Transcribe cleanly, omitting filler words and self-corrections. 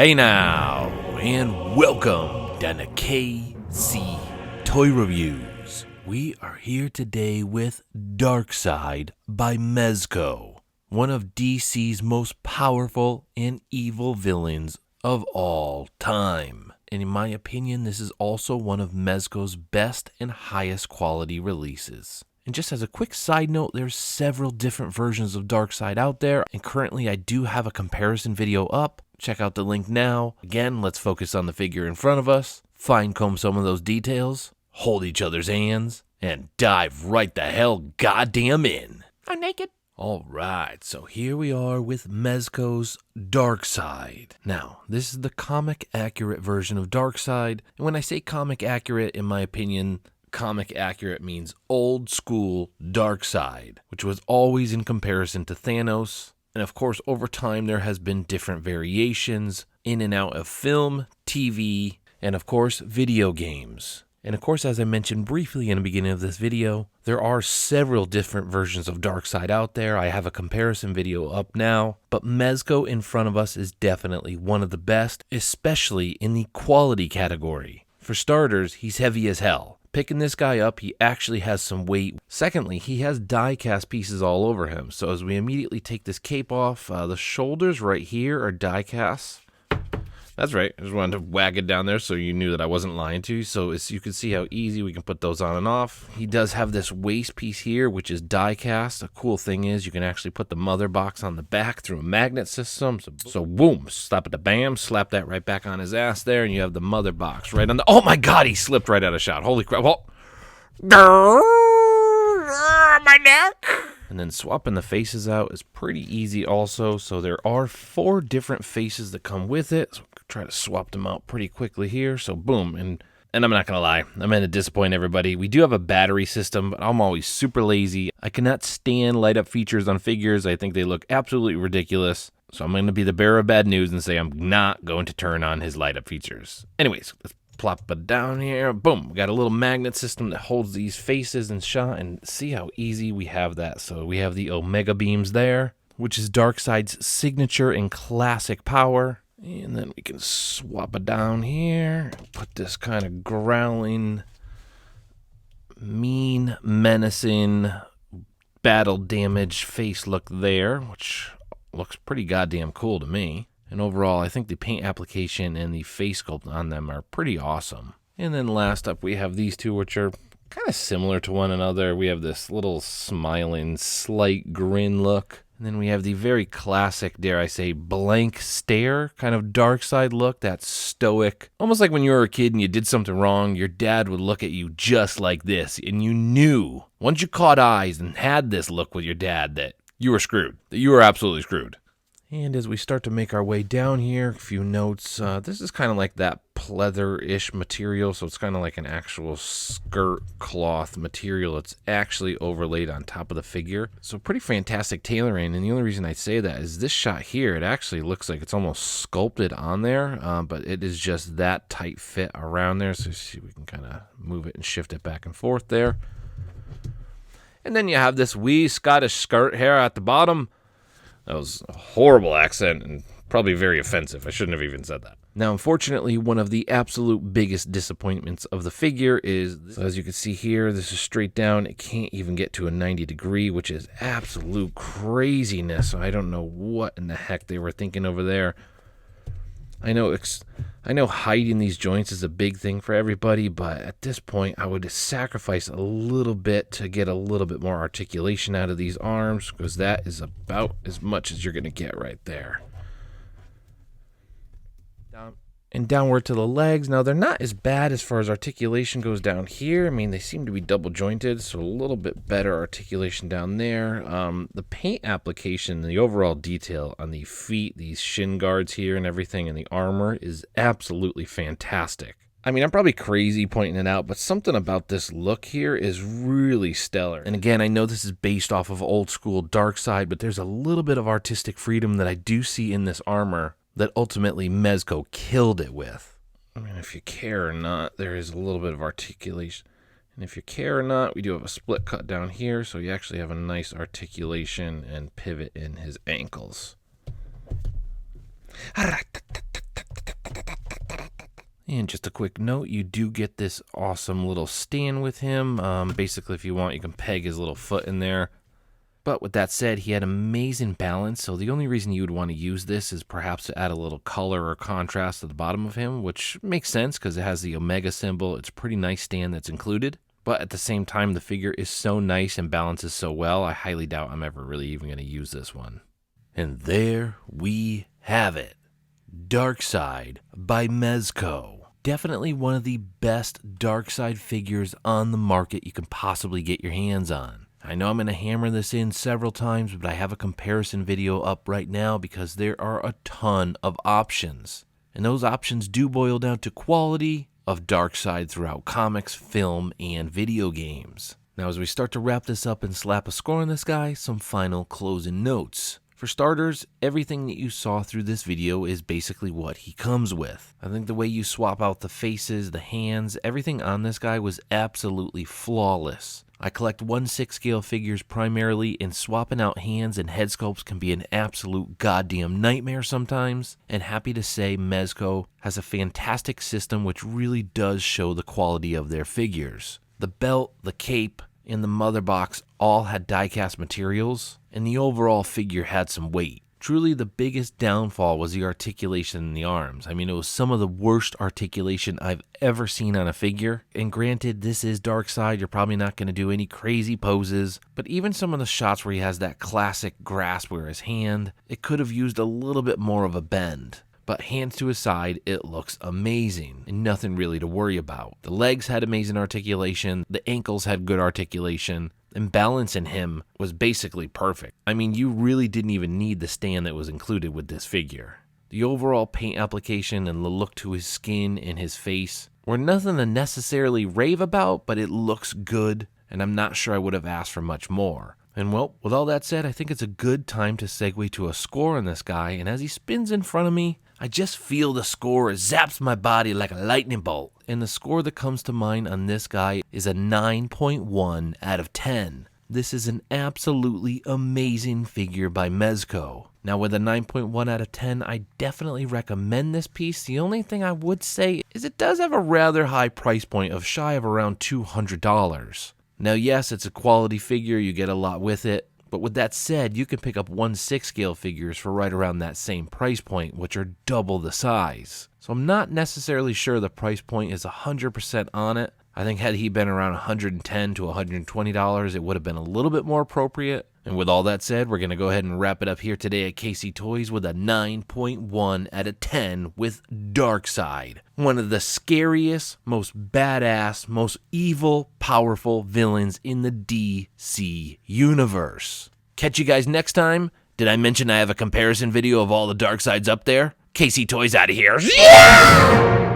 Hey now, and welcome down to KCToyreviews. We are here today with Darkseid by Mezco, one of DC's most powerful and evil villains of all time. And in my opinion, this is also one of Mezco's best and highest quality releases. And just as a quick side note, there's several different versions of Darkseid out there, and currently I do have a comparison video up. Check out the link now. Again, let's focus on the figure in front of us, fine comb some of those details, hold each other's hands, and dive right the hell goddamn in. I'm naked. Alright, so here we are with Mezco's Darkseid. Now, this is the comic accurate version of Darkseid, and when I say comic accurate, in my opinion, comic accurate means old school Darkseid, which was always in comparison to Thanos. And of course, over time, there has been different variations in and out of film, TV, and of course, video games. And of course, as I mentioned briefly in the beginning of this video, there are several different versions of Darkseid out there. I have a comparison video up now, but Mezco in front of us is definitely one of the best, especially in the quality category. For starters, he's heavy as hell. Picking this guy up, he actually has some weight. Secondly, he has die-cast pieces all over him. So as we immediately take this cape off, the shoulders right here are die-cast. That's right. I just wanted to wag it down there so you knew that I wasn't lying to you. So as you can see how easy we can put those on and off. He does have this waist piece here, which is die-cast. A cool thing is you can actually put the mother box on the back through a magnet system. So boom, stop at the bam, slap that right back on his ass there, and you have the mother box right on the... Oh my god, he slipped right out of shot. Holy crap. Well, my neck. And then swapping the faces out is pretty easy also. So there are 4 different faces that come with it. So try to swap them out pretty quickly here. So boom, and I'm not gonna lie, I'm gonna disappoint everybody. We do have a battery system, but I'm always super lazy. I cannot stand light up features on figures. I think they look absolutely ridiculous. So I'm gonna be the bearer of bad news and say I'm not going to turn on his light up features. Anyways, let's plop it down here. Boom, we got a little magnet system that holds these faces in shot, and see how easy we have that. So we have the Omega beams there, which is Darkseid's signature and classic power. And then we can swap it down here, put this kind of growling, mean, menacing, battle damage face look there, which looks pretty goddamn cool to me. And overall, I think the paint application and the face sculpt on them are pretty awesome. And then last up, we have these two, which are kind of similar to one another. We have this little smiling, slight grin look. And then we have the very classic, dare I say, blank stare kind of Darkseid look, that stoic. Almost like when you were a kid and you did something wrong, your dad would look at you just like this. And you knew, once you caught eyes and had this look with your dad, that you were screwed, that you were absolutely screwed. And as we start to make our way down here, a few notes. This is kind of like that pleather-ish material, so it's kind of like an actual skirt cloth material. It's actually overlaid on top of the figure. So pretty fantastic tailoring, and the only reason I say that is this shot here, it actually looks like it's almost sculpted on there, but it is just that tight fit around there. So see, we can kind of move it and shift it back and forth there. And then you have this wee Scottish skirt hair at the bottom. That was a horrible accent and probably very offensive. I shouldn't have even said that. Now, unfortunately, one of the absolute biggest disappointments of the figure is, so as you can see here, this is straight down. It can't even get to a 90 degree, which is absolute craziness. So I don't know what in the heck they were thinking over there. I know hiding these joints is a big thing for everybody, but at this point, I would sacrifice a little bit to get a little bit more articulation out of these arms, because that is about as much as you're going to get right there. And downward to the legs. Now, they're not as bad as far as articulation goes down here. I mean, they seem to be double jointed, so a little bit better articulation down there. The paint application, the overall detail on the feet, these shin guards here and everything, and the armor is absolutely fantastic. I mean, I'm probably crazy pointing it out, but something about this look here is really stellar. And again, I know this is based off of old school Darkseid, but there's a little bit of artistic freedom that I do see in this armor that ultimately Mezco killed it with. I mean, if you care or not, there is a little bit of articulation. And if you care or not, we do have a split cut down here, so you actually have a nice articulation and pivot in his ankles. And just a quick note, you do get this awesome little stand with him. Basically, if you want, you can peg his little foot in there. But with that said, he had amazing balance, so the only reason you would want to use this is perhaps to add a little color or contrast to the bottom of him, which makes sense because it has the Omega symbol. It's a pretty nice stand that's included. But at the same time, the figure is so nice and balances so well, I highly doubt I'm ever really even going to use this one. And there we have it. Darkseid by Mezco. Definitely one of the best Darkseid figures on the market you can possibly get your hands on. I know I'm going to hammer this in several times, but I have a comparison video up right now because there are a ton of options. And those options do boil down to quality of Darkseid throughout comics, film, and video games. Now as we start to wrap this up and slap a score on this guy, some final closing notes. For starters, everything that you saw through this video is basically what he comes with. I think the way you swap out the faces, the hands, everything on this guy was absolutely flawless. I collect 1/6 scale figures primarily, and swapping out hands and head sculpts can be an absolute goddamn nightmare sometimes, and happy to say Mezco has a fantastic system which really does show the quality of their figures. The belt, the cape, and the mother box all had die-cast materials, and the overall figure had some weight. Truly the biggest downfall was the articulation in the arms. I mean, it was some of the worst articulation I've ever seen on a figure. And granted, this is Darkseid, you're probably not going to do any crazy poses, but even some of the shots where he has that classic grasp where his hand, it could have used a little bit more of a bend. But hands to his side, it looks amazing and nothing really to worry about. The legs had amazing articulation, the ankles had good articulation, and balance in him was basically perfect. I mean, you really didn't even need the stand that was included with this figure. The overall paint application and the look to his skin and his face were nothing to necessarily rave about, but it looks good, and I'm not sure I would have asked for much more. And well, with all that said, I think it's a good time to segue to a score on this guy, and as he spins in front of me, I just feel the score zaps my body like a lightning bolt. And the score that comes to mind on this guy is a 9.1 out of 10. This is an absolutely amazing figure by Mezco. Now with a 9.1 out of 10, I definitely recommend this piece. The only thing I would say is it does have a rather high price point of shy of around $200. Now yes, it's a quality figure, you get a lot with it. But with that said, you can pick up 1/6 scale figures for right around that same price point, which are double the size. So I'm not necessarily sure the price point is 100% on it. I think had he been around $110 to $120, it would have been a little bit more appropriate. And with all that said, we're going to go ahead and wrap it up here today at KC Toys with a 9.1 out of 10 with Darkseid. One of the scariest, most badass, most evil, powerful villains in the DC universe. Catch you guys next time. Did I mention I have a comparison video of all the Darkseids up there? KC Toys out of here. Yeah!